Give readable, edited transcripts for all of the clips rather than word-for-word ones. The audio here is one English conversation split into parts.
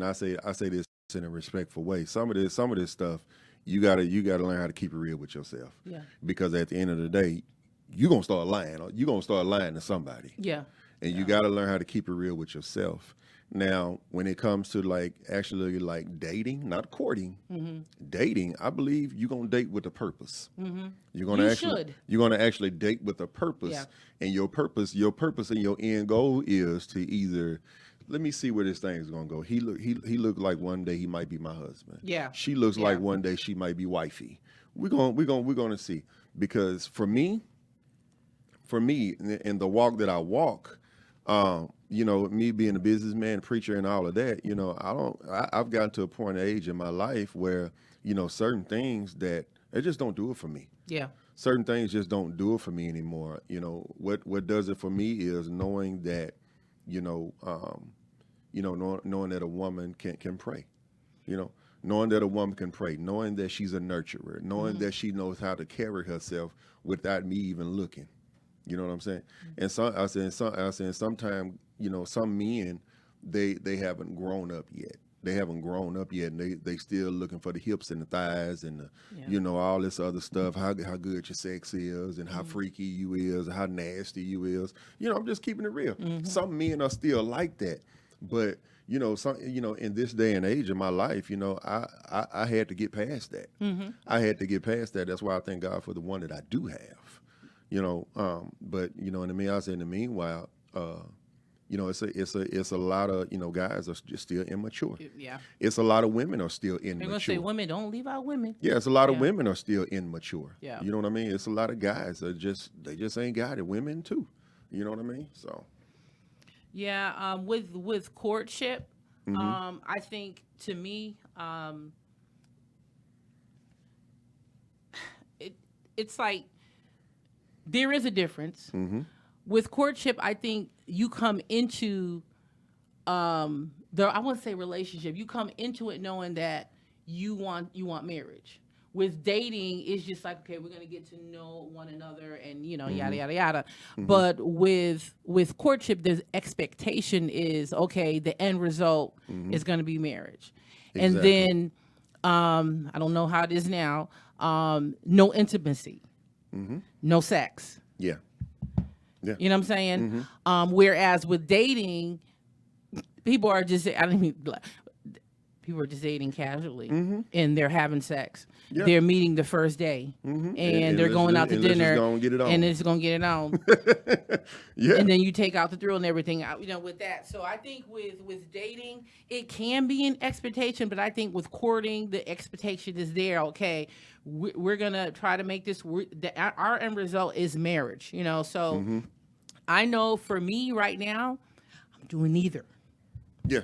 and I say this in a respectful way. Some of this stuff, you gotta learn how to keep it real with yourself. Yeah. Because at the end of the day, you're gonna start lying. You're gonna start lying to somebody. Yeah. And you gotta learn how to keep it real with yourself. Now, when it comes to like actually like dating, not courting, dating, I believe you're gonna date with a purpose. You're gonna you're gonna actually date with a purpose, Yeah. and your purpose and your end goal is to either let me see where this thing is gonna go. He looked like one day he might be my husband. Yeah. She looks Yeah. like one day she might be wifey. We're gonna see, because for me, in the walk that I walk, me being a businessman, preacher, and all of that, I've gotten to a point of age in my life where, certain things that they just don't do it for me. Yeah. Certain things just don't do it for me anymore. What does it for me is knowing that, knowing that a woman can pray, knowing that a woman can pray, knowing that she's a nurturer, knowing that she knows how to carry herself without me even looking. You know what I'm saying? And sometimes, some men, they haven't grown up yet. They haven't grown up yet, and they still looking for the hips and the thighs and all this other stuff. How good your sex is, and how freaky you is, and how nasty you is. I'm just keeping it real. Some men are still like that, but in this day and age of my life, I had to get past that. I had to get past that. That's why I thank God for the one that I do have. But in the meanwhile, it's a lot of guys are just still immature. Yeah. It's a lot of women are still immature. They're gonna say women, don't leave out women. Yeah, it's a lot of women are still immature. Yeah. You know what I mean? It's a lot of guys that they just ain't got it. Women too. You know what I mean? So. Yeah. With courtship, I think to me, it's like there is a difference. With courtship, I think you come into I wouldn't say relationship. You come into it knowing that you want marriage. With dating, it's just like, okay, we're gonna get to know one another, and yada yada yada. But with courtship, the expectation is, okay, the end result is gonna be marriage. Exactly. And then I don't know how it is now. No intimacy, no sex. Yeah. Yeah. You know what I'm saying? Whereas with dating, people are just dating casually, and they're having sex. Yeah. They're meeting the first day, and they're going out to dinner, and it's gonna get it on. Yeah. And then you take out the thrill and everything out, with that. So I think with dating, it can be an expectation, but I think with courting, the expectation is there. Okay, we're gonna try to make this. Our end result is marriage. So I know for me right now, I'm doing neither. Yeah.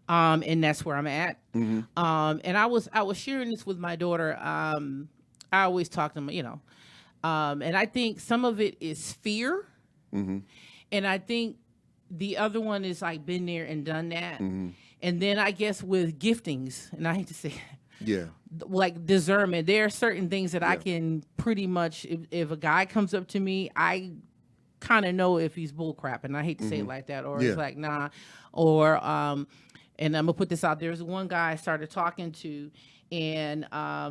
And that's where I'm at. And I was sharing this with my daughter. I always talk to them, and I think some of it is fear. And I think the other one is like been there and done that. And then I guess with giftings, and I hate to say like discernment, there are certain things that I can pretty much, if a guy comes up to me, I kind of know if he's bull crap, and I hate to say it like that, or it's like, nah, or and I'm gonna put this out. There's one guy I started talking to, and I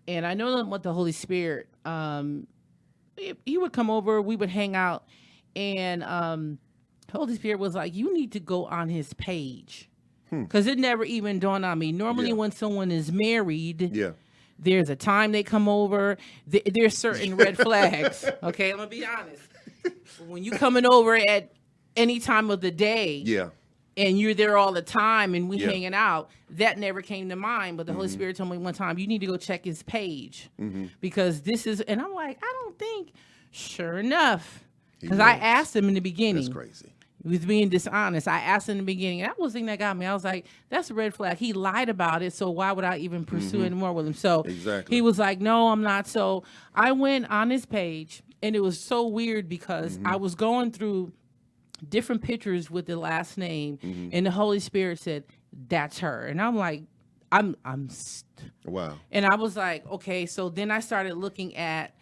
know what the Holy Spirit, he would come over, we would hang out, and Holy Spirit was like, you need to go on his page, because it never even dawned on me. Normally when someone is married, there's a time they come over, there's certain red flags. Okay, I'm gonna be honest. When you coming over at any time of the day, and you're there all the time, and we hanging out, that never came to mind. But the Holy Spirit told me one time, you need to go check his page, because this is, and I'm like, I don't think. Sure enough, because I asked him in the beginning. That's crazy. He was being dishonest. I asked him in the beginning. That was the thing that got me. I was like, that's a red flag. He lied about it, so why would I even pursue anymore with him? So he was like, no, I'm not. So I went on his page, and it was so weird because I was going through different pictures with the last name, and the Holy Spirit said, that's her. And I'm like, wow. And I was like, okay. So then I started looking at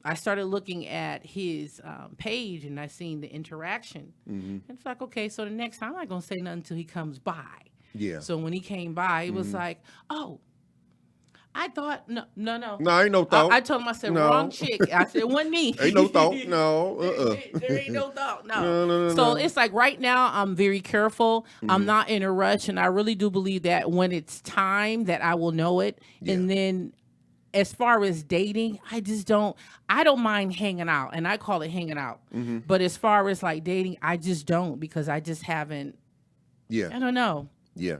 I started looking at his page, and I seen the interaction. And it's like, okay, so the next time I'm not gonna say nothing until he comes by. Yeah. So when he came by, it was like, oh, I thought no. No, ain't no thought. I told him, I said, No. wrong chick. I said, it wasn't me. Ain't no thought. No. There ain't no thought. No. No. So it's like right now I'm very careful. I'm not in a rush, and I really do believe that when it's time that I will know it. Yeah. And then as far as dating, I don't mind hanging out, and I call it hanging out. But as far as like dating, I just don't, because I just haven't. Yeah. I don't know. Yeah.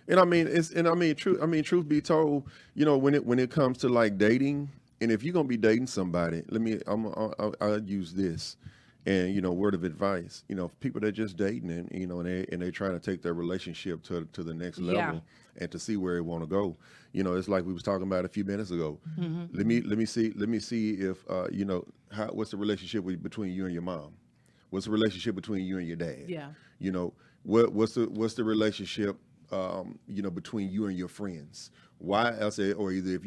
Truth be told, when it comes to like dating, and if you're gonna be dating somebody, I'll use this, and word of advice, people that just dating and they trying to take their relationship to the next level and to see where they want to go. It's like we was talking about a few minutes ago. Let me see if what's the relationship between you and your mom? What's the relationship between you and your dad? Yeah. What's the relationship between you and your friends? Why I say, or either if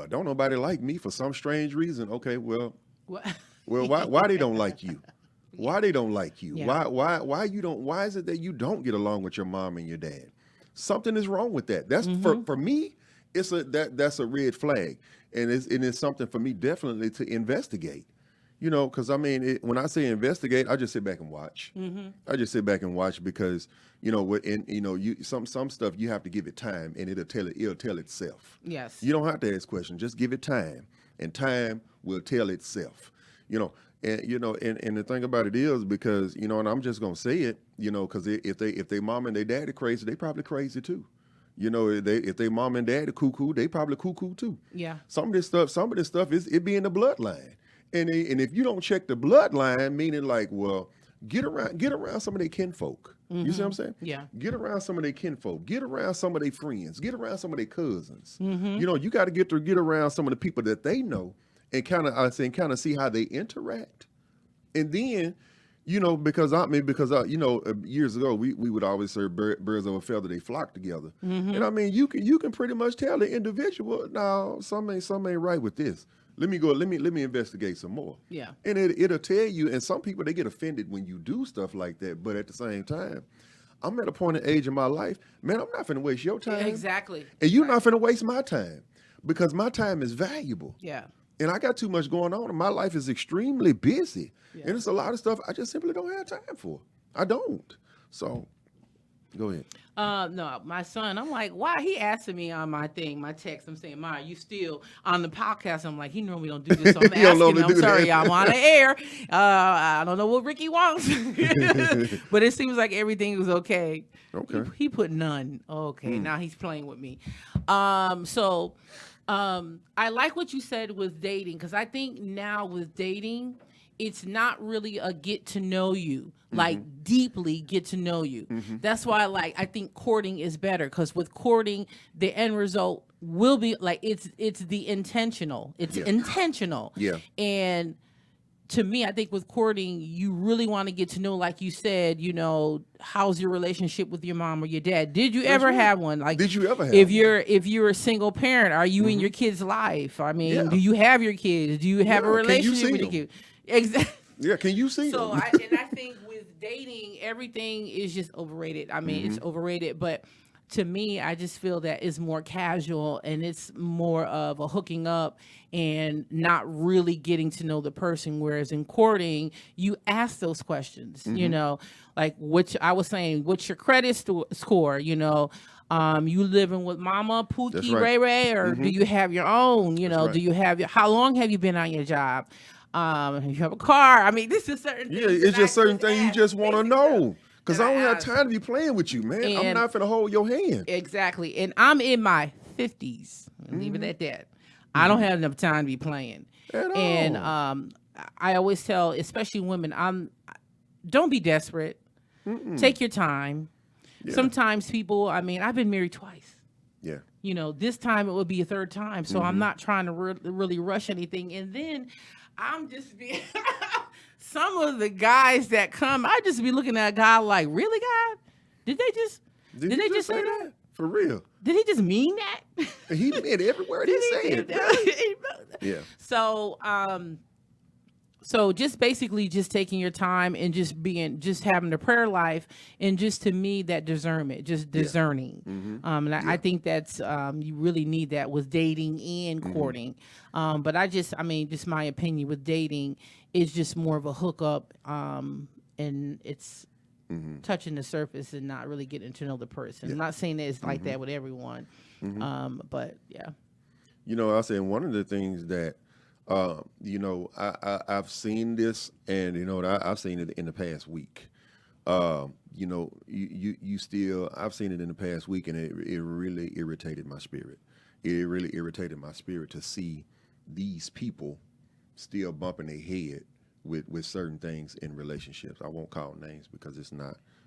don't nobody like me for some strange reason. Okay, well, why they don't like you? Why they don't like you? Yeah. Why you don't? Why is it that you don't get along with your mom and your dad? Something is wrong with that. That's for me. That's a red flag, and it's something for me definitely to investigate. Because when I say investigate, I just sit back and watch. I just sit back and watch because some stuff you have to give it time, and it'll tell itself. Yes. You don't have to ask questions; just give it time, and time will tell itself. And the thing about it is because and I'm just gonna say it, because if they mom and their dad are crazy, they probably crazy too. If they mom and dad are cuckoo, they probably cuckoo too. Yeah. Some of this stuff is it be in the bloodline. And if you don't check the bloodline, meaning like, well, get around some of their kinfolk. You see what I'm saying? Yeah. Get around some of their kinfolk. Get around some of their friends. Get around some of their cousins. You got to get around some of the people that they know and kind of see how they interact. And then, because years ago we would always say birds of a feather, they flock together. And you can pretty much tell the individual, now something ain't right with this. Let me investigate some more. Yeah. And it'll tell you, and some people, they get offended when you do stuff like that. But at the same time, I'm at a point in age in my life, man, I'm not finna waste your time. Exactly. And you're not finna waste my time, because my time is valuable. Yeah. And I got too much going on, and my life is extremely busy. Yeah. And it's a lot of stuff I just simply don't have time for. I don't. So, go ahead. No, my son, I'm like, why? He asking me on my text. I'm saying, Ma, you still on the podcast? I'm like, he normally don't do this. So I'm asking him. I'm sorry, I'm on the air. I don't know what Ricky wants. But it seems like everything was okay. Okay. He put none. Okay, now he's playing with me. I like what you said with dating, because I think now with dating, it's not really a get to know you, like deeply get to know you. That's why I think courting is better, because with courting, the end result will be like it's the intentional. It's intentional. Yeah. And to me, I think with courting, you really want to get to know, like you said, how's your relationship with your mom or your dad? Did you ever have one? Like, did you ever have if you're a single parent, are you in your kid's life? I mean, do you have your kids? Do you have a relationship with your kids? Exactly. Yeah, can you see them? I think with dating, everything is just overrated. I mean, it's overrated, but to me, I just feel that it's more casual, and it's more of a hooking up and not really getting to know the person. Whereas in courting, you ask those questions, like which I was saying, what's your credit score? You living with Mama, Pookie, right. Ray Ray, or do you have your own? Do you have how long have you been on your job? You have a car. I mean, this is certain things. Yeah, it's just certain things you just want to know. Because I don't have ask. time to be playing with you, man. I'm not finna hold your hand. Exactly. And I'm in my 50s. Leave it at that. I don't have enough time to be playing. At all. And I always tell, especially women, don't be desperate. Take your time. Yeah. Sometimes people, I've been married twice. Yeah. This time it would be a third time. So I'm not trying to really rush anything. And then I'm just being... Some of the guys that come, I just be looking at a guy like, really, God? Did they just say that? For real? Did he just mean that? He meant every word he said. Yeah. So, So just basically just taking your time and just having a prayer life, and just to me that discernment, just discerning. And I think that's you really need that with dating and courting. But just my opinion with dating is just more of a hookup, and it's touching the surface and not really getting to know the person. I'm not saying that it's like that with everyone, but yeah. I said one of the things that I've seen this, and I've seen it in the past week. I've seen it in the past week, and it really irritated my spirit. It really irritated my spirit to see these people still bumping their head with certain things in relationships. I won't call names because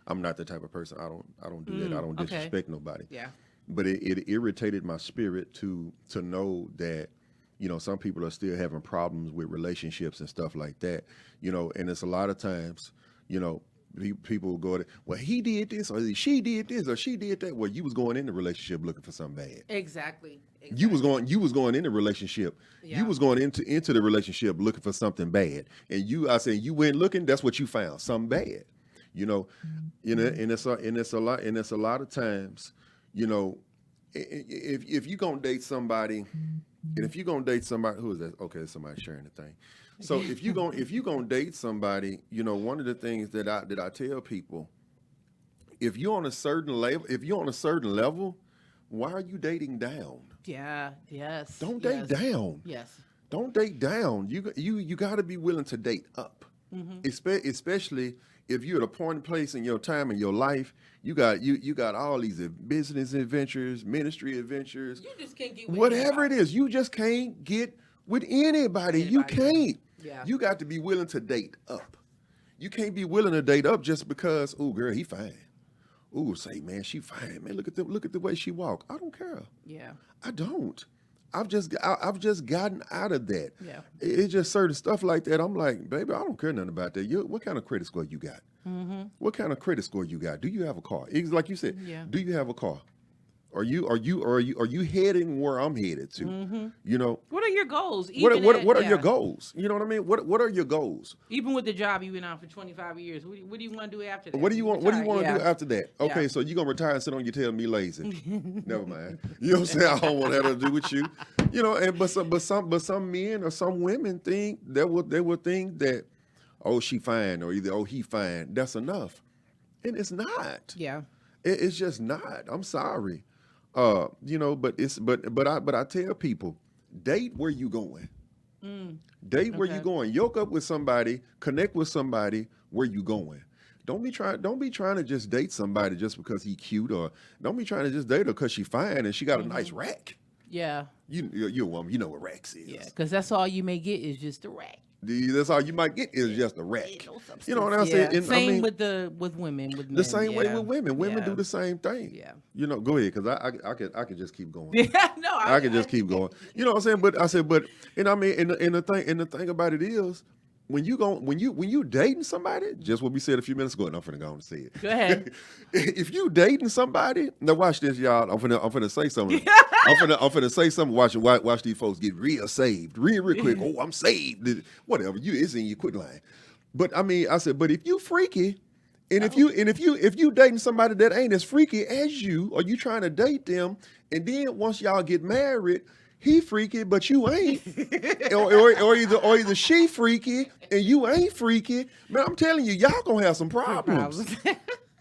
I'm not the type of person. I don't do that. I don't disrespect nobody. Yeah. But it irritated my spirit to know that some people are still having problems with relationships and stuff like that, and it's a lot of times, people will go, well, he did this, or she did this, or she did that. Well, you was going in the relationship looking for something bad. Exactly. You was going in the relationship. Yeah. You was going into the relationship looking for something bad. And you went looking, that's what you found, something bad. And it's a lot of times, if you're gonna date somebody. And if you're gonna date somebody, who is that? Okay, somebody sharing the thing. So if you're gonna date somebody, one of the things that I tell people, if you're on a certain level, why are you dating down? Yeah. Yes. Don't date down. Yes. Don't date down. You got to be willing to date up, especially if you're at a point and place in your time in your life. You got all these business adventures, ministry adventures. You just can't get with whatever anybody. it is. You just can't get with anybody. You can't. Yeah. You got to be willing to date up. You can't be willing to date up just because, oh girl, he fine. Ooh, say man, she fine. Man, look at the way she walk. I don't care. Yeah. I don't. I've just gotten out of that. Yeah. It's just certain stuff like that. I'm like, baby, I don't care nothing about that. What kind of credit score you got? What kind of credit score you got? Do you have a car? It's like you said. Yeah. Do you have a car? Are you heading where I'm headed to? What are your goals? What are your goals? You know what I mean? What are your goals? Even with the job you've been on for 25 years, what do you want to do after that? What do you want to do after that? Okay, Yeah. so you're gonna retire and sit on your tail and be lazy. Never mind. You know what I'm saying? I don't want that to do with you. But some men or some women think they will think that, oh, she fine, or either, oh, he fine. That's enough. And it's not. Yeah. It's just not. I'm sorry. But I tell people, date where you going. Date where you going. Yoke up with somebody, connect with somebody where you going. Don't be trying to just date somebody just because he cute, or don't be trying to just date her because she fine and she got a nice rack. Yeah. You're a woman, you know what racks is. Yeah, because that's all you may get is just a rack. That's all you might get is just a rack. No substance. You know what I'm saying? And, same with women, with men. the same way with women. Women Yeah. do the same thing. Yeah. Go ahead, because I could just keep going. No, I could just keep going. You know what I'm saying? And the thing about it is, when you dating somebody, just what we said a few minutes ago, and I'm finna go on and say it. Go ahead. If you dating somebody, now watch this, y'all. I'm finna say something. I'm finna say something. Watch these folks get real saved, real quick. Oh, I'm saved. Whatever. It's in your quick line. But I said, but if you freaky, and if you dating somebody that ain't as freaky as you, or you trying to date them, and then once y'all get married, he freaky, but you ain't, or either she freaky and you ain't freaky. Man, I'm telling you, y'all gonna have some problems.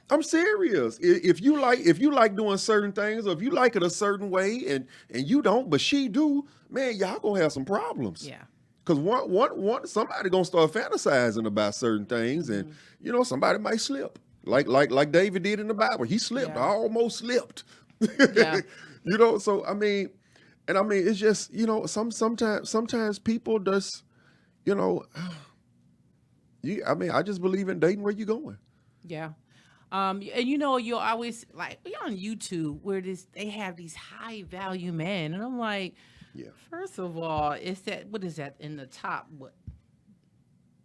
I'm serious. If you like doing certain things, or if you like it a certain way, and you don't, but she do, man, y'all gonna have some problems. Yeah. Because somebody gonna start fantasizing about certain things, and somebody might slip, like David did in the Bible. He slipped. Yeah. I almost slipped. Yeah. So it's just, sometimes people just, I just believe in dating where you going. Yeah. And you'll always you're on YouTube where they have these high value men, and I'm like, Yeah. first of all, what is that in the top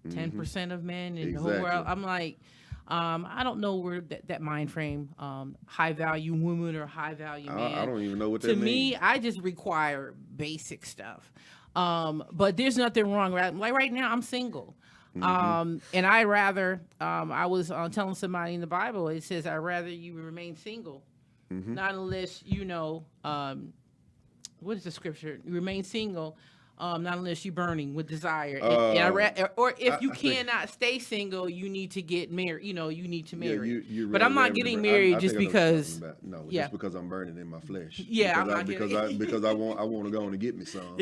10% of men in the whole world? Exactly. I'm like, I don't know where that mind frame, high value woman or high value man. I don't even know what that To means. me, I just require basic stuff. But there's nothing wrong. Right? Like right now, I'm single. And I rather, I was telling somebody in the Bible, it says, I'd rather you remain single, not unless, what is the scripture? You remain single, not unless you're burning with desire. Or if you cannot stay single, you need to get married. You need to marry. But I'm not getting married just because. Just because I'm burning in my flesh. Yeah, because I want to go on and get me some.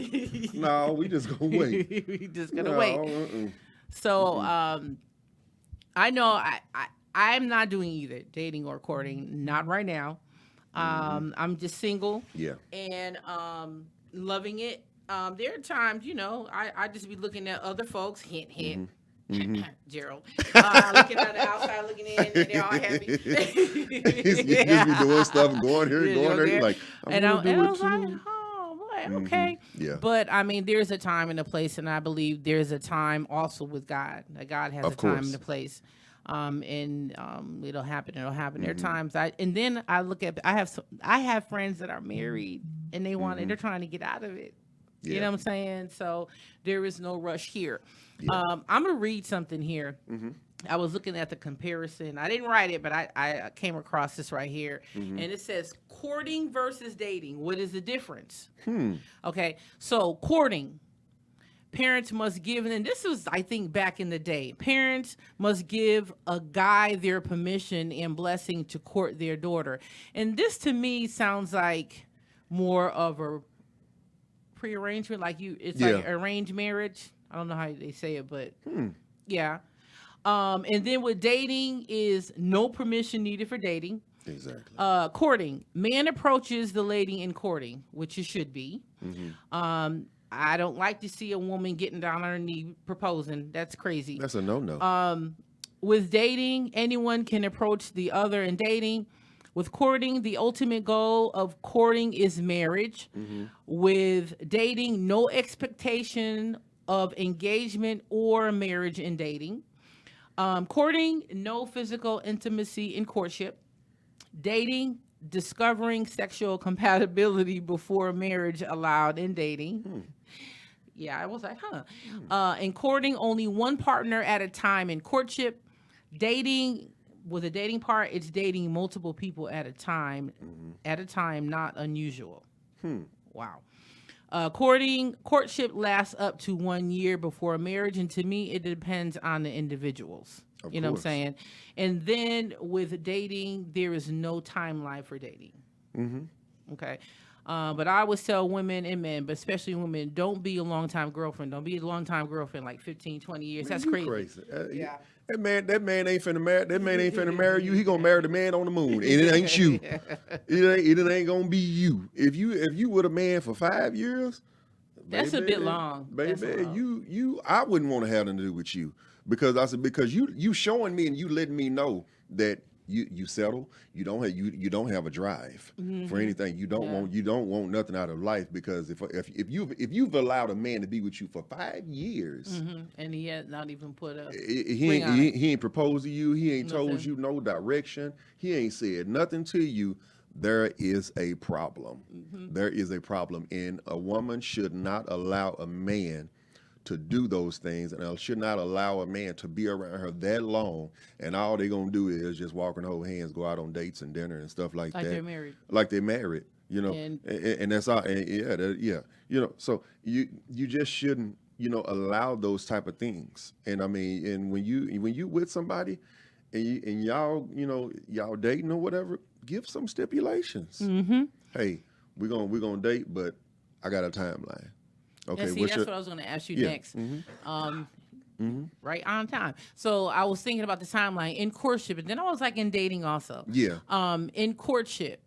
No, we just gonna wait. We just gonna wait. So I know I'm not doing either dating or courting. Not right now. I'm just single. Yeah. And loving it. There are times, I just be looking at other folks, hint, hint, Gerald, looking on the outside, looking in, and they're all happy. He's be doing stuff, going here, going there. He's like, I was like, oh, boy, okay. Yeah. But, I mean, there's a time and a place, and I believe there's a time also with God, that God has a time and a place. And it'll happen. There are times I have friends that are married, and they're trying to get out of it. Yeah. You know what I'm saying? So there is no rush here. Yeah. I'm going to read something here. I was looking at the comparison. I didn't write it, but I came across this right here. And it says courting versus dating. What is the difference? Okay. So courting. Parents must give, and this was, I think, back in the day. Parents must give a guy their permission and blessing to court their daughter. And this, to me, sounds like more of a prearrangement, like like arranged marriage. I don't know how they say it, but yeah. And then with dating is no permission needed for dating. Exactly. Courting. Man approaches the lady in courting, which it should be. I don't like to see a woman getting down on her knee proposing. That's crazy. That's a no-no. With dating, anyone can approach the other in dating. With courting, the ultimate goal of courting is marriage. With dating, no expectation of engagement or marriage in dating. Courting, no physical intimacy in courtship. Dating, discovering sexual compatibility before marriage allowed in dating. Yeah, I was like, in courting, only one partner at a time in courtship. Dating, with a dating part, it's dating multiple people at a time. Not unusual. Wow. Courtship lasts up to 1 year before marriage, and to me, it depends on the individuals. You know what I'm saying? And then with dating, there is no timeline for dating. Okay. But I always tell women and men, but especially women, don't be a long-time girlfriend. Don't be a long-time girlfriend, like 15, 20 years. That's crazy. Yeah. That man ain't finna marry. That man ain't finna marry you. He gonna marry the man on the moon, and it ain't you. It ain't gonna be you. If you with a man for 5 years, that's a bit long, baby. I wouldn't want to have nothing to do with you because you showing me and you letting me know that you settle. You don't have a drive for anything. You don't want nothing out of life because if you've allowed a man to be with you for 5 years and he has not even put a he ain't proposed to you. He ain't told you no direction. He ain't said nothing to you. There is a problem. There is a problem, and a woman should not allow a man to do those things, and should not allow a man to be around her that long, and all they're gonna do is just walk and hold hands, go out on dates and dinner and stuff like that. Like they're married, and that's all. And so you just shouldn't, allow those type of things. And I mean, and when you with somebody, and y'all dating or whatever, give some stipulations. Hey, we're gonna date, but I got a timeline. Okay, that's what I was going to ask you next. Right on time. So I was thinking about the timeline in courtship, and then I was like in dating also. Yeah. In courtship,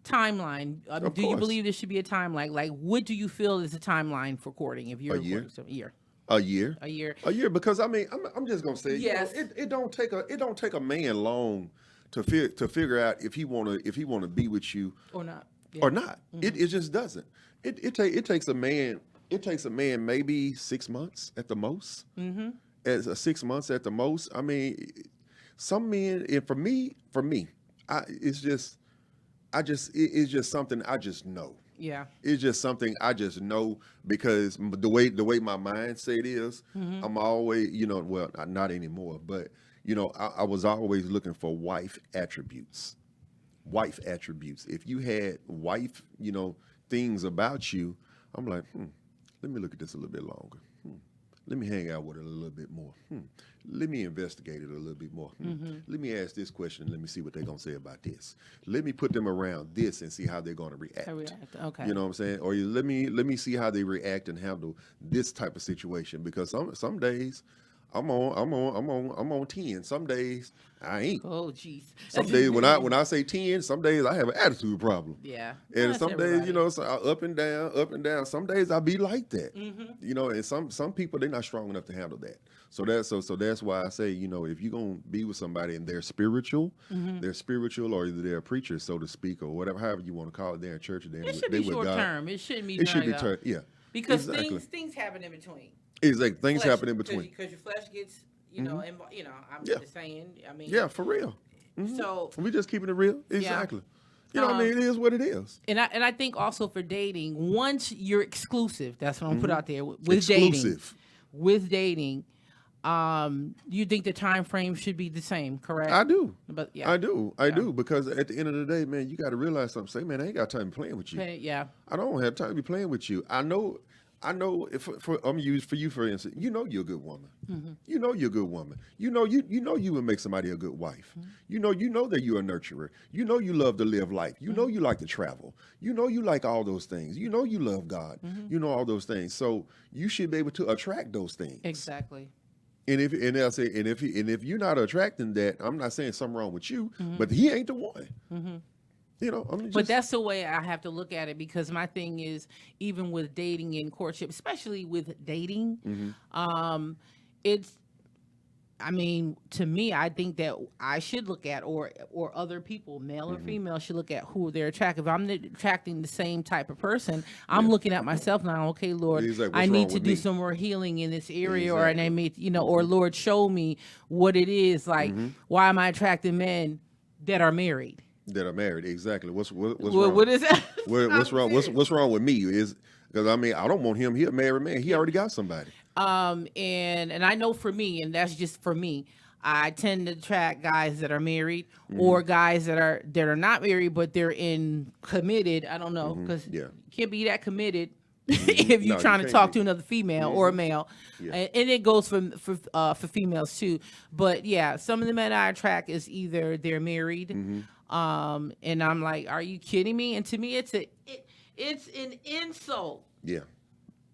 timeline. Do you believe there should be a timeline? Like, what do you feel is a timeline for courting? If you're a year. A year. Because I mean, I'm just gonna say, yes. It don't take a man long to figure out if he wanna be with you or not. Or not. It just doesn't. It takes a man. It takes a man maybe 6 months at the most. As 6 months at the most. I mean, some men, and for me, it's just something I just know. Yeah. It's just something I just know because the way my mindset is, I'm always, well, not anymore, but I was always looking for wife attributes. Wife attributes. If you had wife, things about you, I'm like, let me look at this a little bit longer. Let me hang out with it a little bit more. Let me investigate it a little bit more. Let me ask this question. Let me see what they're going to say about this. Let me put them around this and see how they're going to react. Okay. You know what I'm saying? Or let me see how they react and handle this type of situation. Because some days I'm on 10. Some days I ain't. Oh, jeez. Some days when I say 10, some days I have an attitude problem. Yeah. And That's some everybody. days, so up and down. Some days I be like that. And some people, they're not strong enough to handle that. So that's why I say, if you're gonna be with somebody and they're spiritual, or either they're a preacher, so to speak, or whatever, however you want to call it, they're in church, It should be short term. It shouldn't be. It should be term. Yeah. Because exactly. things happen in between. Exactly. Things happen in between. Because your flesh gets, I'm just saying. I mean. Yeah, for real. So we just keeping it real. Exactly. You know what I mean? It is what it is. And I think also for dating, once you're exclusive, that's what I'm put out there with Exclusive. dating. You think the time frame should be the same, correct? I do. But yeah. I do because at the end of the day, man, you got to realize something. Say, man, I ain't got time to be playing with you. Okay, yeah. I don't have time to be playing with you. I know. If I'm used for you, for instance, you're a good woman. You're a good woman. You would make somebody a good wife. You know that you're a nurturer. You love to live life. You like to travel. You like all those things. You love God. All those things. So you should be able to attract those things. Exactly. And if you're not attracting that, I'm not saying something wrong with you, but he ain't the one. But that's the way I have to look at it, because my thing is, even with dating and courtship, especially with dating, to me, I think that I should look at, or other people, male or female, should look at who they're attracting. If I'm attracting the same type of person, I'm looking at myself now. Okay, Lord, I need to do some more healing in this area, or I may, or Lord, show me what it is. Like, why am I attracting men that are married? That are married, exactly. What's wrong? What is that? What's wrong? What's wrong with me? Is because I don't want him. He a married man. He already got somebody. And I know for me, and that's just for me, I tend to attract guys that are married, or guys that are not married but they're committed. I don't know, because you can't be that committed if you're trying to talk to another female or a male, and it goes for females too. But yeah, some of the men I attract is either they're married. And I'm like, are you kidding me? And to me, it's an insult. Yeah.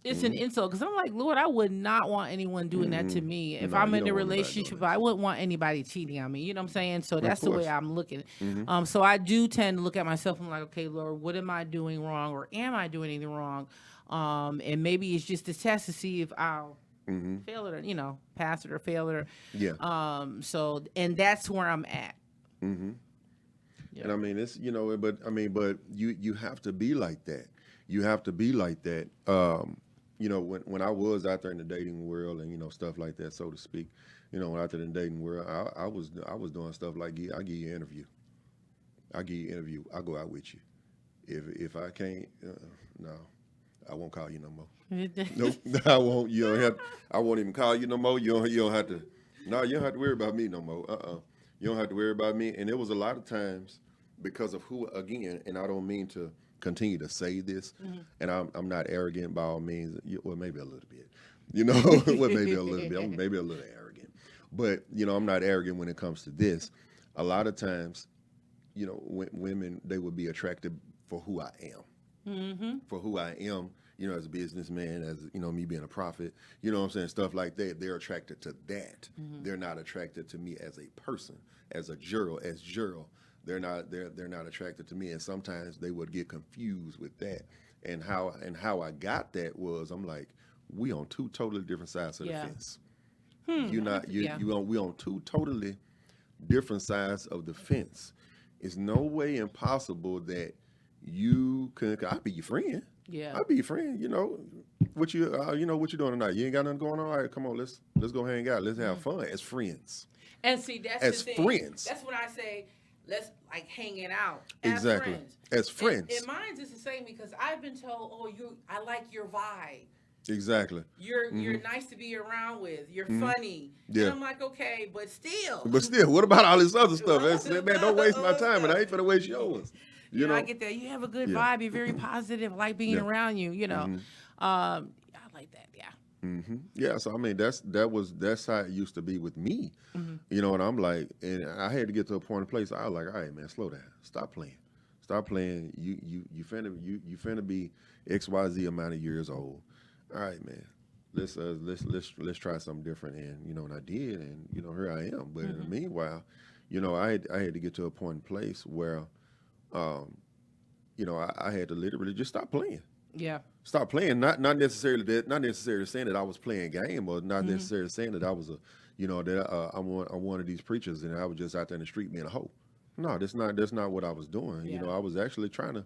It's an insult, because I'm like, Lord, I would not want anyone doing that to me. If I'm in a relationship, I wouldn't want anybody cheating on me. You know what I'm saying? So that's the way I'm looking. So I do tend to look at myself and I'm like, okay, Lord, what am I doing wrong, or am I doing anything wrong? And maybe it's just a test to see if I'll fail it, or pass it or fail it. Or, so, and that's where I'm at. And I mean, it's but you have to be like that. You have to be like that. When I was out there in the dating world and stuff like that, so to speak, out there in the dating world, I was doing stuff like I give you an interview. I give you an interview. I go out with you. If I can't, no, I won't call you no more. Nope, I won't. I won't even call you no more. You don't have to. No, you don't have to worry about me no more. You don't have to worry about me. And there was a lot of times, because of who, again, and I don't mean to continue to say this, and I'm not arrogant by all means. Well, maybe a little bit. Well, maybe a little bit. I'm maybe a little arrogant. But, I'm not arrogant when it comes to this. A lot of times, women, they would be attracted for who I am. For who I am, as a businessman, as, me being a prophet, what I'm saying, stuff like that. They're attracted to that. They're not attracted to me as a person, as Gerald. They're not attracted to me, and sometimes they would get confused with that. And how I got that was, I'm like, we on two totally different sides of the fence. We on two totally different sides of the fence. It's no way impossible that you can. I'll be your friend. Yeah, I'll be your friend. What you what you doing tonight? You ain't got nothing going on. All right, come on, let's go hang out. Let's have fun as friends. And see, that's as the thing. Friends. That's when I say, let's like hanging out Exactly. as friends. As friends. And mine's is the same because I've been told, oh, I like your vibe. Exactly. You're nice to be around with. You're funny. Yeah. And I'm like, okay, but still. But still, what about all this other stuff? Man, don't waste my time, and I ain't finna waste yours. You know, I get that. You have a good vibe. You're very positive. I like being around you. You know, I like that. Yeah. Yeah, so I mean that's how it used to be with me, you know. And I'm like, and I had to get to a point in place. I was like, all right, man, slow down, stop playing. You finna be XYZ amount of years old. All right, man, let's try something different. And you know, and I did, and you know, here I am. But in the meanwhile, you know, I had to get to a point in place where, you know, I had to literally just stop playing. Yeah. Stop playing. Not necessarily saying that I was playing game, or not necessarily saying that I was I'm one of these preachers and I was just out there in the street being a hoe. No, that's not what I was doing. Yeah. You know, I was actually trying to,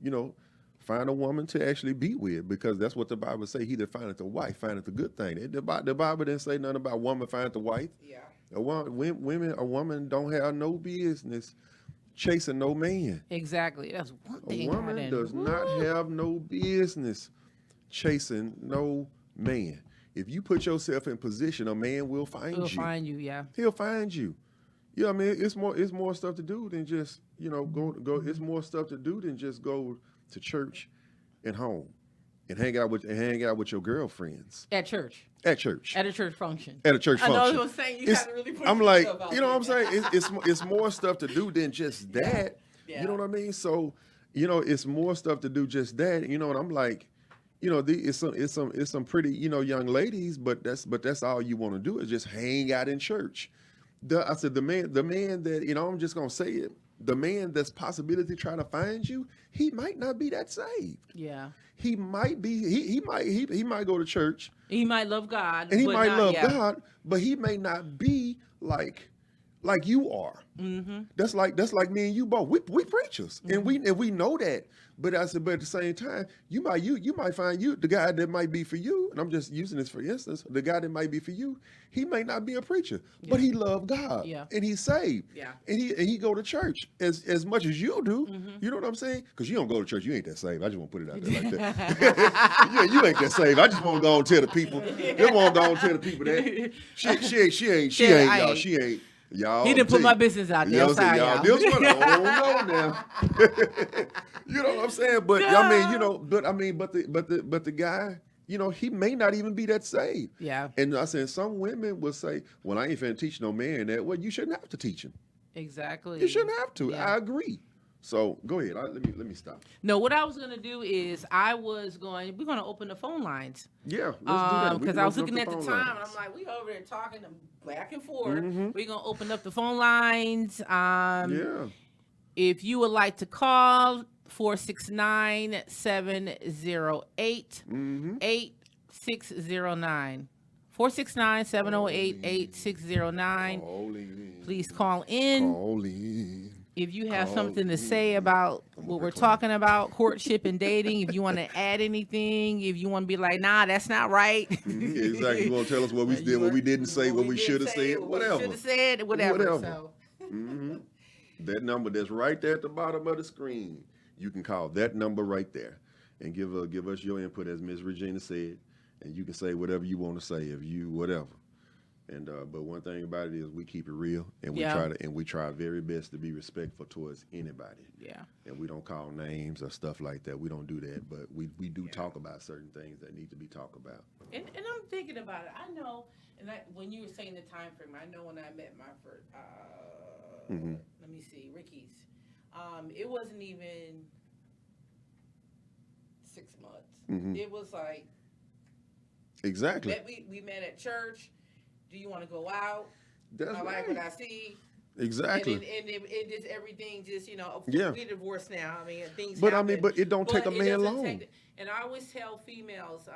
you know, find a woman to actually be with, because that's what the Bible say. He that findeth a wife findeth a good thing. The Bible didn't say nothing about woman findeth a wife. Yeah. A woman don't have no business chasing no man. Exactly. That's one thing. A woman does not have no business chasing no man. If you put yourself in position, a man will find you. He'll find you, yeah. He'll find you. Yeah, I mean, it's more stuff to do than just, you know, go. It's more stuff to do than just go to church and home and hang out with your girlfriends At church. at church. At a church function. At a church function. I know what I'm saying. You got to really put I'm like, yourself out you know what I'm there. saying? It's more stuff to do than just that. Yeah. You know what I mean? So, you know, it's more stuff to do just that. You know, and I'm like, you know, it's some pretty, you know, young ladies, but that's all you want to do is just hang out in church. I said the man that, you know, I'm just gonna say it. The man that's possibility trying to find you, he might not be that saved. Yeah. He might be. He might go to church. He might love God. And he but might not, love yeah. God, but he may not be like you are. Mm-hmm. That's like me and you both. We preachers, and we know that. But I said, but at the same time, you might find the guy that might be for you. And I'm just using this for instance. The guy that might be for you, he may not be a preacher, but he loved God, and he's saved, and he go to church as much as you do. You know what I'm saying? Because you don't go to church, you ain't that saved. I just want to put it out there like that. Yeah, you ain't that saved. I just want to go and tell the people. Just want to go and tell the people that she ain't. Y'all, he didn't put my business out there. Sorry, y'all. This one, I don't know now. You know what I'm saying? But I mean, you know, but the guy, you know, he may not even be that saved. Yeah. And I said some women will say, "Well, I ain't finna teach no man that." Well, you shouldn't have to teach him. Exactly. You shouldn't have to. Yeah. I agree. So go ahead. Let me stop. No, what I was gonna do is we're gonna open the phone lines. Yeah, let's do that. Because I was looking at the time and I'm like, we over there talking back and forth. We're gonna open up the phone lines. Yeah. If you would like to call 469-708-8609. 469-708-8609. Please call in. If you have something to say about what we're talking about, courtship and dating, if you want to add anything, if you want to be like, nah, that's not right. Exactly. You want to tell us what we did, what we didn't say, what we should have said, whatever. Should have said, whatever. So. That number that's right there at the bottom of the screen, you can call that number right there and give us your input, as Ms. Regina said, and you can say whatever you want to say, whatever. And but one thing about it is we keep it real, and we try our very best to be respectful towards anybody. Yeah. And we don't call names or stuff like that. We don't do that, but we do talk about certain things that need to be talked about. And I'm thinking about it. I know, when you were saying the time frame, I know when I met my first, let me see, Ricky's. It wasn't even 6 months. It was like exactly. We met at church. Do you want to go out? That's I like what I see. Exactly. And it just everything just, you know, we're divorced now. I mean, things happen. I mean, but it don't take a man long. And I always tell females,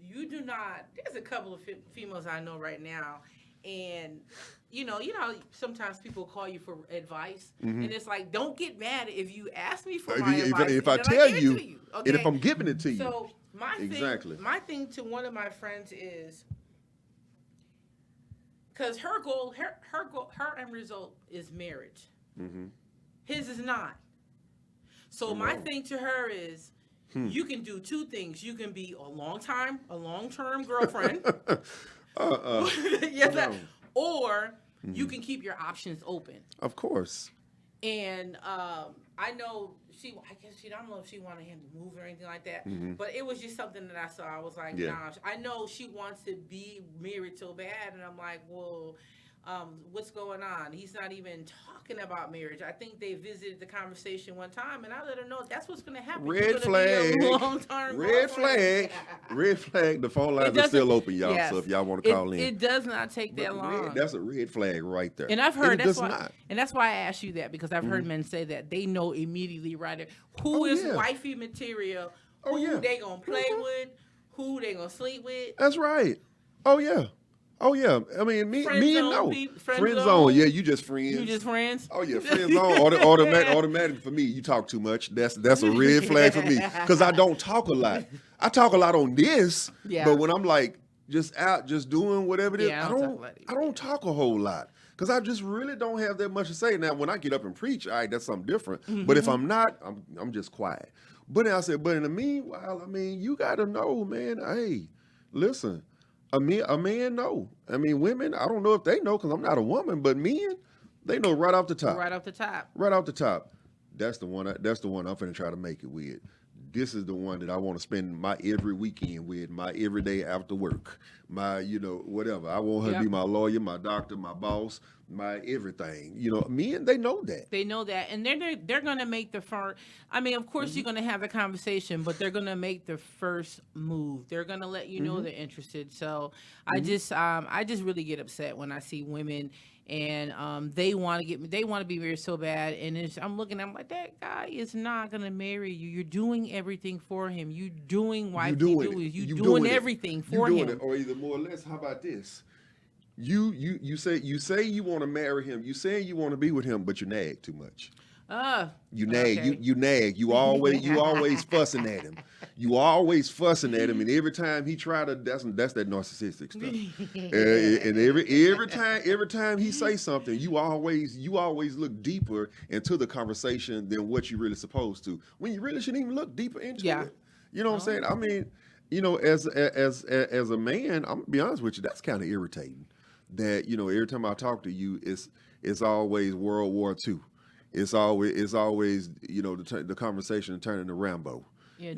you do not, there's a couple of females I know right now, and you know, sometimes people call you for advice, and it's like, don't get mad if you ask me for my advice. If I tell you, okay? And if I'm giving it to you. So my thing to one of my friends is, because her end result is marriage. His is not. So my thing to her is, you can do two things. You can be a long-term girlfriend. Yes, no. Or you can keep your options open. Of course. And I know I guess she don't know if she wanted him to move or anything like that. But it was just something that I saw. I was like, nah. I know she wants to be married so bad, and I'm like, well, what's going on? He's not even talking about marriage. I think they visited the conversation one time, and I let her know that's what's going to happen. Red flag. Red flag. Red flag. The phone lines are still open, y'all. Yes. So if y'all want to call in, it does not take that long. That's a red flag right there. And I've heard that's why I asked you that, because I've heard men say that they know immediately right there who is wifey material, who they gonna play with, who they gonna sleep with. That's right. Oh yeah. I mean, me and no. Friend zone. Yeah, you just friends. You just friends? Oh, yeah, friend zone. Automatic for me. You talk too much. That's a red flag for me, because I don't talk a lot. I talk a lot on this, but when I'm like just out, just doing whatever it is, I don't talk a whole lot, because I just really don't have that much to say. Now, when I get up and preach, all right, that's something different. But if I'm not, I'm just quiet. But then I said, but in the meanwhile, I mean, you got to know, man, hey, listen. A man know. I mean, women, I don't know if they know, because I'm not a woman, but men, they know right off the top. Right off the top. That's the one I'm finna try to make it with. This is the one that I want to spend my every weekend with, my every day after work, my, whatever. I want her to be my lawyer, my doctor, my boss, my everything. Men, they know that. They know that, and they're going to make the first. I mean, of course, you're going to have the conversation, but they're going to make the first move. They're going to let you know they're interested. So I just really get upset when I see women and they want to be married so bad, and I'm like, that guy is not going to marry you. You're doing everything for him. You're doing You're doing everything for him. Or either more or less. How about this? You say you want to marry him. You say you want to be with him, but you nag too much. You nag. Okay. You nag. You always fussing at him. You always fussing at him, and every time he try to, that's that narcissistic stuff. and every time he say something, you always look deeper into the conversation than what you really supposed to. When you really shouldn't even look deeper into it. You know what I'm saying? I mean, as a man, I'm gonna be honest with you, that's kind of irritating. That every time I talk to you, it's always World War II. It's always the conversation turning to Rambo. Yeah,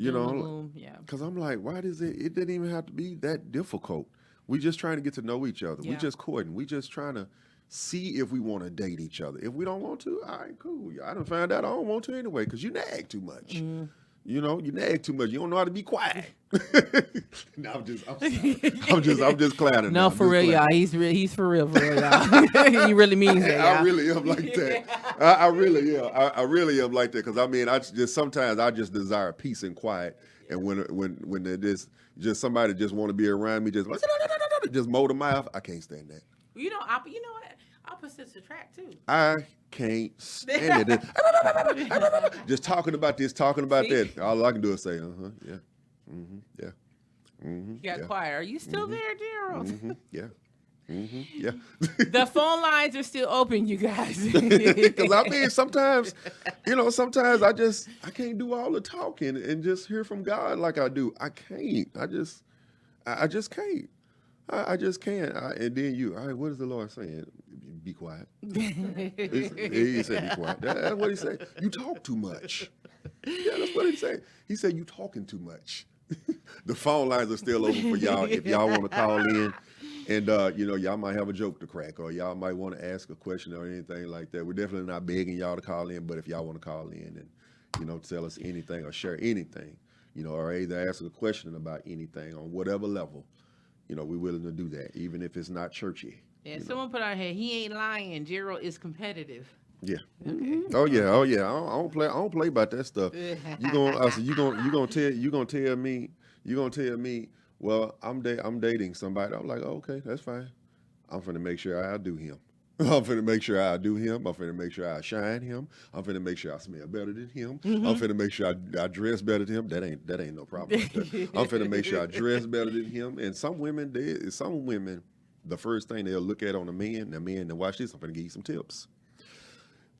because I'm like, why does it didn't even have to be that difficult. We just trying to get to know each other. We just courting. We just trying to see if we want to date each other. If we don't want to, all right, cool. I done found out I don't want to anyway, because you nag too much. You nag too much. You don't know how to be quiet. No, I'm just clowning. No, for real, y'all. He's for real, y'all. He really means that. I really am like that. I really am. I really am like that, because I mean, sometimes I just desire peace and quiet. And when there's just somebody just want to be around me, just mow the mouth, I can't stand that. You know what? Opposites attract too. I can't stand it. Just talking about this, talking about that. All I can do is say, yeah. Yeah. You got quiet. Are you still there, Gerald? Yeah. Yeah. The phone lines are still open, you guys. Because I mean, sometimes I can't do all the talking and just hear from God like I do. I can't. I just can't. I just can't. And then all right, what is the Lord saying? Be quiet. He said be quiet. That's what he said. You talk too much. Yeah, that's what he said. He said you talking too much. The phone lines are still open for y'all if y'all want to call in. And, y'all might have a joke to crack, or y'all might want to ask a question or anything like that. We're definitely not begging y'all to call in, but if y'all want to call in and, tell us anything or share anything, or either ask a question about anything on whatever level, we're willing to do that, even if it's not churchy. Yeah, someone put out here, he ain't lying. Gerald is competitive. Yeah. Okay. Oh yeah. I don't play about that stuff. You gonna tell me, well, I'm dating somebody. I'm like, oh, okay, that's fine. I'm finna make sure I do him. I'm finna make sure I do him. I'm finna make sure I shine him. I'm finna make sure I smell better than him. I'm finna make sure I dress better than him. That ain't no problem. I'm finna make sure I dress better than him. And some women, the first thing they'll look at on a man, now watch this, I'm finna give you some tips.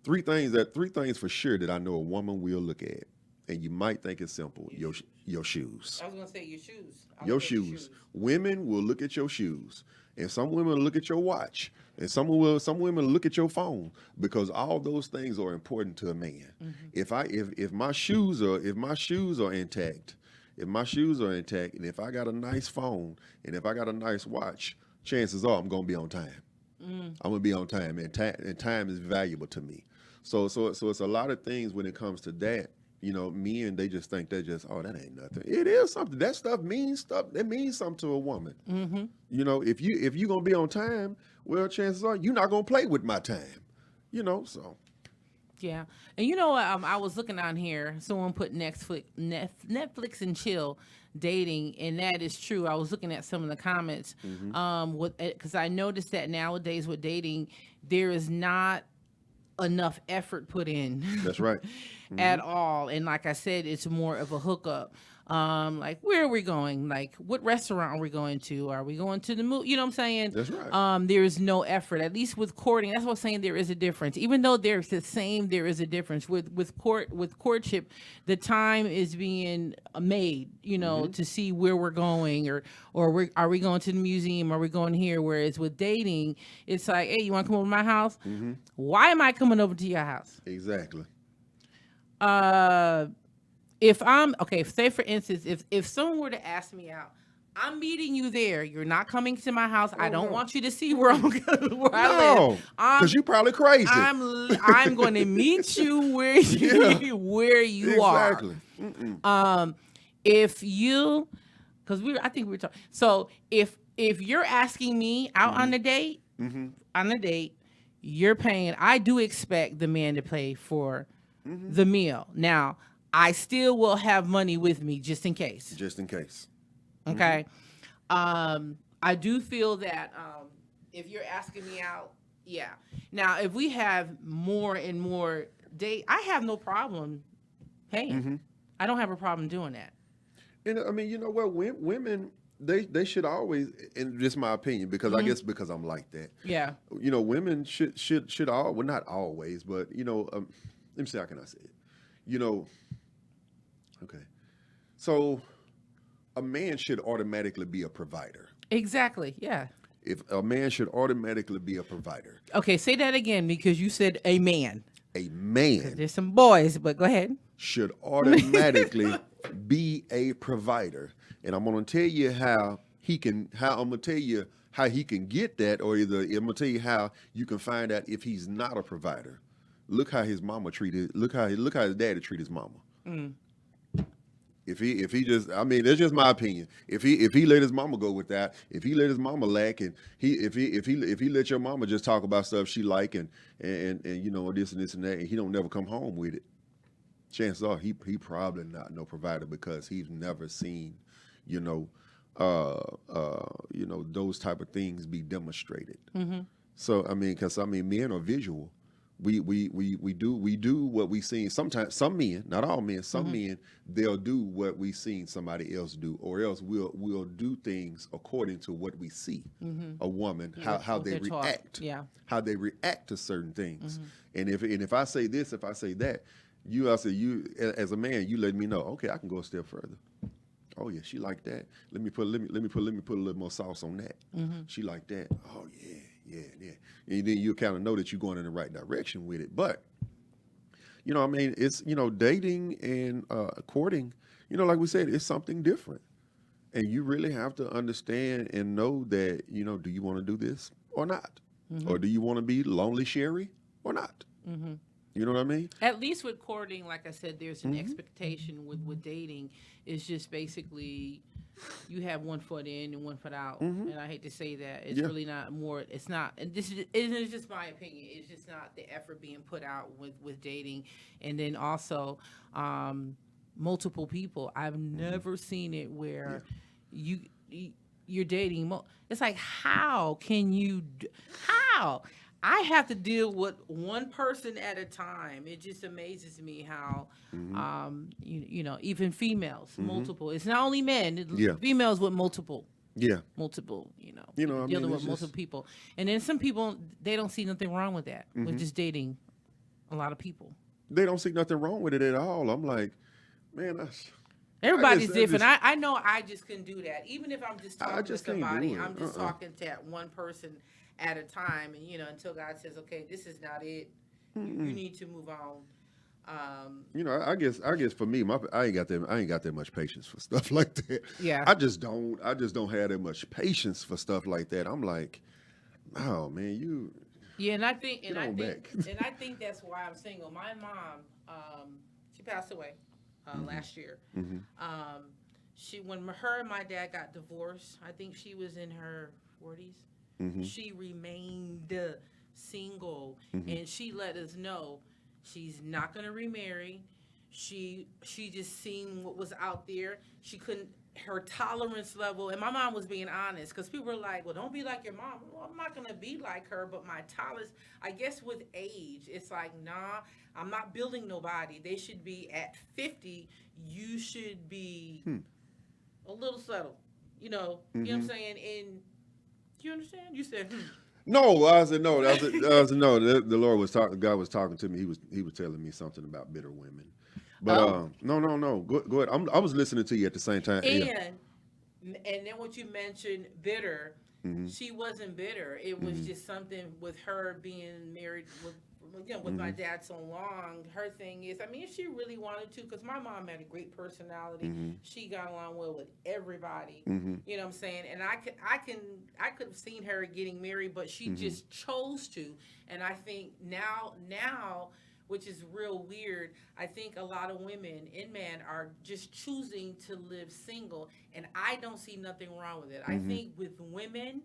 Three things for sure that I know a woman will look at, and you might think it's simple. Your shoes. I was gonna say your shoes. Your shoes. Women will look at your shoes, and some women will look at your watch, and some women will look at your phone, because all those things are important to a man. If my shoes are intact, and if I got a nice phone, and if I got a nice watch, chances are I'm gonna be on time. I'm gonna be on time, and time is valuable to me. So it's a lot of things when it comes to that. Men, they just think that ain't nothing. It is something. That stuff means stuff. That means something to a woman. If you gonna be on time, well, chances are you're not gonna play with my time. So. Yeah, and I was looking on here. Someone put Netflix and chill dating, and that is true. I was looking at some of the comments, because I noticed that nowadays with dating, there is not enough effort put in. That's right. At all. And like I said, it's more of a hookup. Like, where are we going? Like, what restaurant are we going to? Are we going to the movie? You know what I'm saying? That's right. There is no effort, at least with courting. That's what I'm saying. There is a difference. Even though they're the same, there is a difference. With courtship, the time is being made, to see where we're going, or are we going to the museum? Are we going here? Whereas with dating, it's like, hey, you want to come over to my house? Why am I coming over to your house? Exactly. If I'm say for instance, if someone were to ask me out, I'm meeting you there. You're not coming to my house. I don't want you to see where I live. Because you're probably crazy. I'm going to meet you where you are. Exactly. If you, because I think we were talking. So if you're asking me out on a date, you're paying. I do expect the man to pay for the meal. Now, I still will have money with me just in case. Just in case. Okay. I do feel that if you're asking me out, yeah. Now, if we have more and more date, I have no problem paying. I don't have a problem doing that. And I mean, you know what? Women, they should always, and this is my opinion, because I guess because I'm like that. Yeah. Women should all, well, not always, but let me see, how can I say it? Okay. So a man should automatically be a provider. Exactly. Yeah. If a man should automatically be a provider. Okay, say that again, because you said a man. A man. There's some boys, but go ahead. Should automatically be a provider. And I'm going to tell you how he can get that, or either I'm going to tell you how you can find out if he's not a provider. Look how his mama treated. Look how his daddy treated his mama. If he just, I mean, that's just my opinion. If he let his mama go with that, if he let his mama lack, and if he let your mama just talk about stuff she like and this and this and that, and he don't never come home with it, chances are he probably not no provider, because he's never seen, those type of things be demonstrated. So I mean, because men are visual. We do what we seen. Sometimes some men, not all men, some men, they'll do what we seen somebody else do, or else we'll do things according to what we see a woman, how they react, how they react to certain things. And if I say this, if I say that, you as a man, you let me know. Okay, I can go a step further. Oh yeah, she like that. Let me put a little more sauce on that. She like that. Oh yeah. And then you kind of know that you're going in the right direction with it. But, it's, dating and courting, like we said, it's something different. And you really have to understand and know that, do you want to do this or not? Or do you want to be lonely Sherry or not? You know what I mean? At least with courting, like I said, there's an expectation with dating. It's just basically you have one foot in and one foot out. And I hate to say that. It's really not more. It's not. And this is just my opinion. It's just not the effort being put out with dating. And then also multiple people. I've never seen it where you're dating. It's like, how can you? How? I have to deal with one person at a time. It just amazes me how, even females, multiple. It's not only men. Females with multiple. Multiple. Dealing with multiple people. And then some people, they don't see nothing wrong with that, with just dating a lot of people. They don't see nothing wrong with it at all. I'm like, man, Everybody's I different. I know I just couldn't do that. Even if I'm just talking just to can't do somebody, it. I'm just talking to that one person at a time, and until God says, okay, this is not it. You need to move on. I guess for me, I ain't got that much patience for stuff like that. Yeah. I just don't have that much patience for stuff like that. I'm like, oh man, you. Yeah, and I think back. and I think that's why I'm single. My mom, she passed away last year. When her and my dad got divorced, I think she was in her 40s. She remained single, and she let us know she's not going to remarry. She just seen what was out there. She couldn't. Her tolerance level, and my mom was being honest, because people were like, well, don't be like your mom. Well, I'm not going to be like her, but my tolerance, I guess with age, it's like, nah, I'm not building nobody. They should be at 50. You should be a little subtle. You know what I'm saying? And you understand? You said, No, I said no. I said no. The Lord was talking. God was talking to me. He was telling me something about bitter women. But no. Go ahead. I was listening to you at the same time. And then what you mentioned, bitter. She wasn't bitter. It was just something with her being married with my dad so long. Her thing is, if she really wanted to, because my mom had a great personality. She got along well with everybody. You know what I'm saying? And I could have seen her getting married, but she just chose to. And I think now, which is real weird, I think a lot of women and men are just choosing to live single, and I don't see nothing wrong with it. I think with women,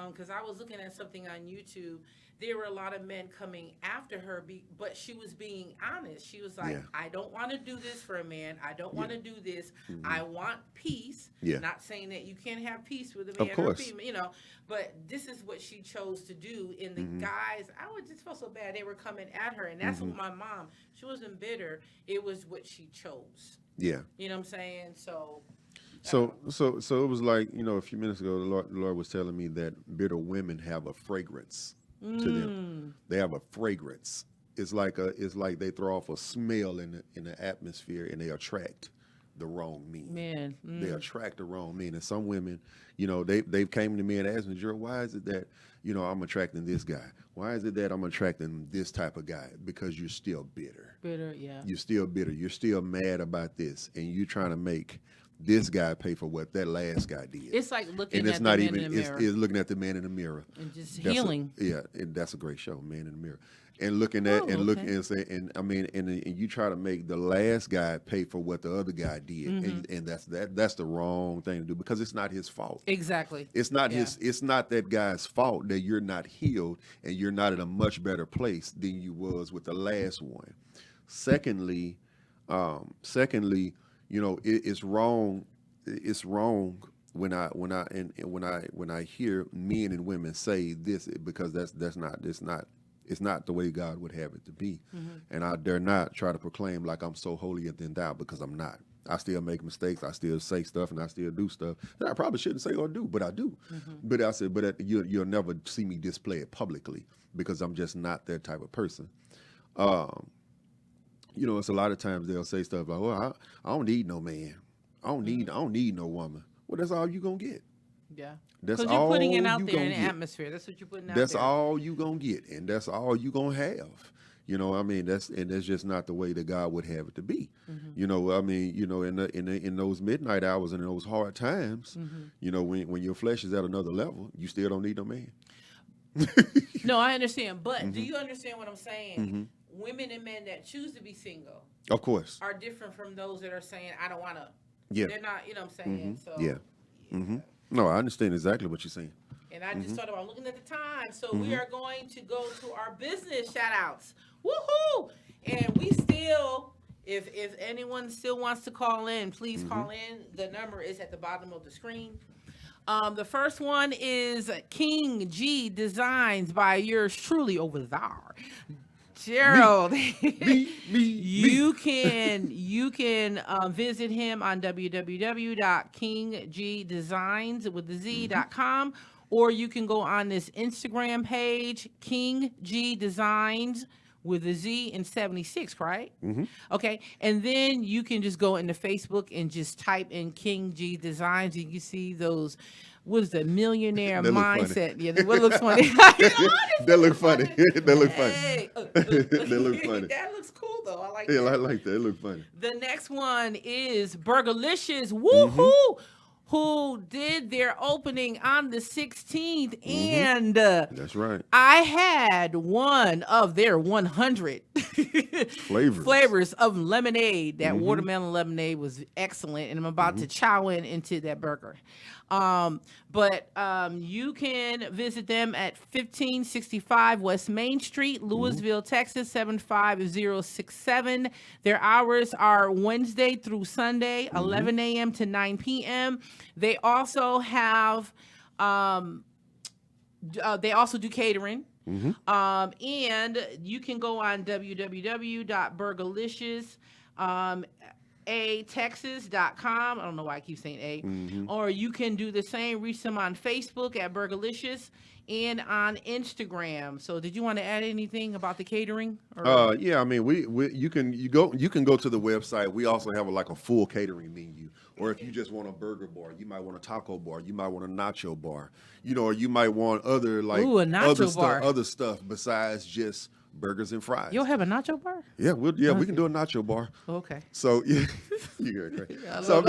because I was looking at something on YouTube, there were a lot of men coming after her, but she was being honest. She was like, I don't want to do this for a man. I don't want to do this. I want peace. Not saying that you can't have peace with a man or a female, but this is what she chose to do. And the guys, I would just feel so bad. They were coming at her. And that's what my mom, she wasn't bitter. It was what she chose. Yeah. You know what I'm saying? So it was like, a few minutes ago, the Lord was telling me that bitter women have a fragrance to them. They have a fragrance. It's like they throw off a smell in the atmosphere, and they attract the wrong men. They attract the wrong men. And some women, they've came to me and asked me, Gerald, why is it that I'm attracting this guy? Why is it that I'm attracting this type of guy? Because you're still bitter. You're still bitter. You're still mad about this, and you're trying to make this guy pay for what that last guy did. It's like looking at the man in the mirror. It's looking at the man in the mirror. And just healing. And that's a great show, Man in the Mirror. And looking at looking and saying, and you try to make the last guy pay for what the other guy did, and that's the wrong thing to do, because it's not his fault. Exactly. It's not it's not that guy's fault that you're not healed and you're not in a much better place than you was with the last one. Secondly, it's wrong. It's wrong when I hear men and women say this, because it's not the way God would have it to be. And I dare not try to proclaim like I'm so holier than thou, because I'm not. I still make mistakes. I still say stuff, and I still do stuff that I probably shouldn't say or do, but I do. But I said, you'll never see me display it publicly, because I'm just not that type of person. It's a lot of times they'll say stuff like, well, I don't need no man. I don't need no woman. Well, that's all you gonna get. Yeah. That's all you're putting it out you there in the get. atmosphere. That's what you're putting out That's there. all you gonna get, and that's all you gonna have. That's just not the way that God would have it to be. In those midnight hours and in those hard times, when your flesh is at another level, you still don't need no man. No, I understand, but do you understand what I'm saying? Women and men that choose to be single, of course, are different from those that are saying, I don't want to. Yeah. They're not, you know what I'm saying? So, yeah. No, I understand exactly what you're saying. And I just thought about looking at the time. So we are going to go to our business shout outs. Woohoo! And we still, if anyone still wants to call in, please call in. The number is at the bottom of the screen. The first one is King G Designs by yours truly over there. Gerald, you can visit him on www.kinggdesigns.com, or you can go on this Instagram page, King G Designs with a Z and 76, right? Okay. And then you can just go into Facebook and just type in King G Designs, and you see those. What is the millionaire That look mindset? funny. Yeah, what looks funny? That look funny. That look funny. Hey, That look funny. that looks cool though. I like Yeah, that. I like that. It look funny. The next one is Burgerlicious. Woohoo! Who did their opening on the 16th, and That's right. I had one of their 100 flavors of lemonade. That watermelon lemonade was excellent, and I'm about to chow into that burger. But you can visit them at 1565 West Main Street, Louisville, Texas, 75067. Their hours are Wednesday through Sunday, 11 a.m. to 9 p.m. They also have, they also do catering. And you can go on www.burgerlicious.texas.com. I don't know why I keep saying A. Or you can do the same. Reach them on Facebook at Burgerlicious and on Instagram. So did you want to add anything about the catering? Or? Yeah, I mean, you can go to the website. We also have like a full catering menu. Or if you just want a burger bar, you might want a taco bar, you might want a nacho bar, or you might want other a nacho bar. other stuff besides just burgers and fries. You'll have a nacho bar? Yeah, we can do a nacho bar. Okay. So yeah, you got great. I So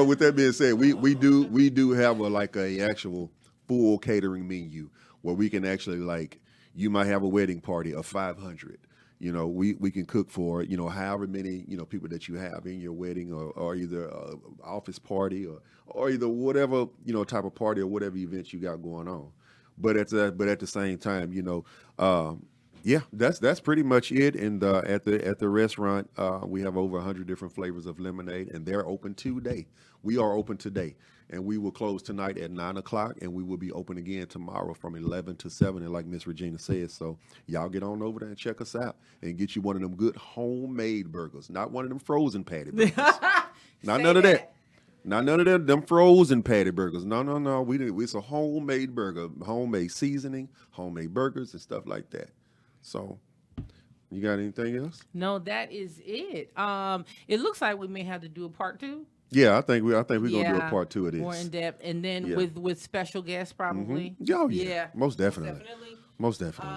with that being said, we do have a actual full catering menu where we can actually you might have a wedding party of 500. We can cook for however many people that you have in your wedding or either a office party or either whatever type of party or whatever events you got going on. But at the same time, yeah, that's pretty much it. And at the restaurant, we have over 100 different flavors of lemonade, and they're open today. We are open today, and we will close tonight at 9:00, and we will be open again tomorrow from 11 to 7. And like Miss Regina said, so y'all get on over there and check us out and get you one of them good homemade burgers, not one of them frozen patty burgers. Not none of that. Not none of them frozen patty burgers. No. It's a homemade burger, homemade seasoning, homemade burgers and stuff like that. So, you got anything else? No, that is it. It looks like we may have to do a part 2. Yeah, I think we're gonna do a part 2 of this. More in depth, and then with special guests probably. Oh yeah. Most definitely. Most definitely.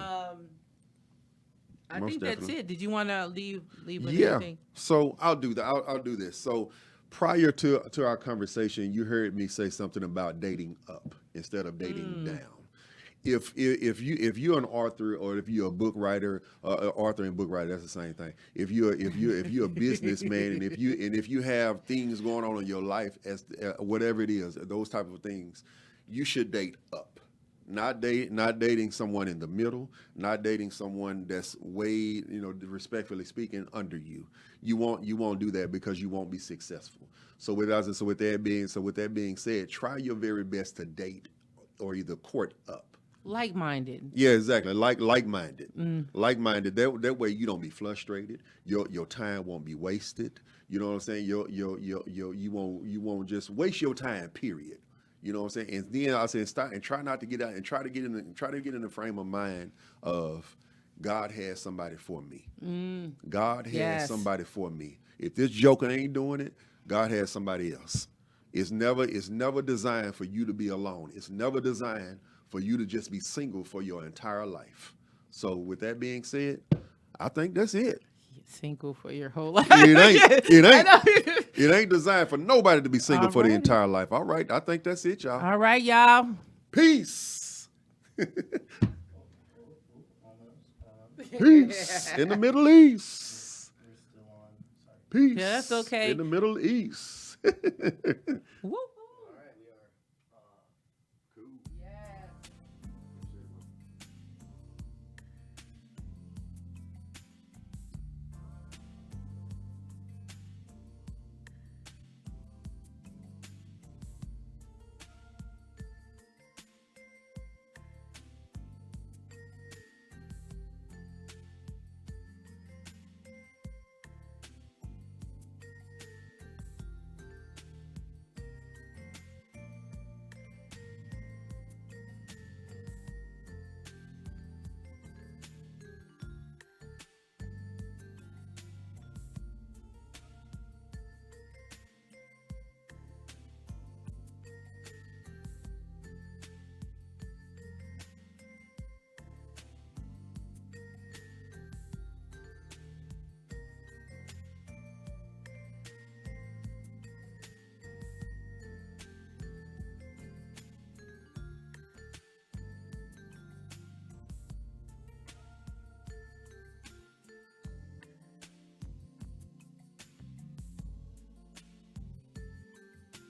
I think that's it. Did you want to leave with anything? So I'll do that. I'll do this. So prior to our conversation, you heard me say something about dating up instead of dating down. If you're an author or if you're a book writer, author and book writer, that's the same thing. If you're a businessman and if you have things going on in your life as whatever it is, those type of things, you should date up. Not dating someone in the middle, not dating someone that's way, respectfully speaking, under you. You won't do that because you won't be successful. So with that being said, try your very best to date or either court up. Like-minded. Yeah, exactly. Like-minded. Like-minded. That way you don't be frustrated. Your time won't be wasted. You know what I'm saying? You won't just waste your time. Period. You know what I'm saying? And then I said, start and try not to get out and try to get in the frame of mind of God has somebody for me. God has somebody for me. If this joker ain't doing it, God has somebody else. It's never designed for you to be alone. It's never designed for you to just be single for your entire life. So with that being said, I think that's it. Single for your whole life. It ain't designed for nobody to be single for the entire life. All right, I think that's it, y'all. All right, y'all. Peace. Peace in the Middle East. Peace. Yeah, that's okay. In the Middle East. Woo.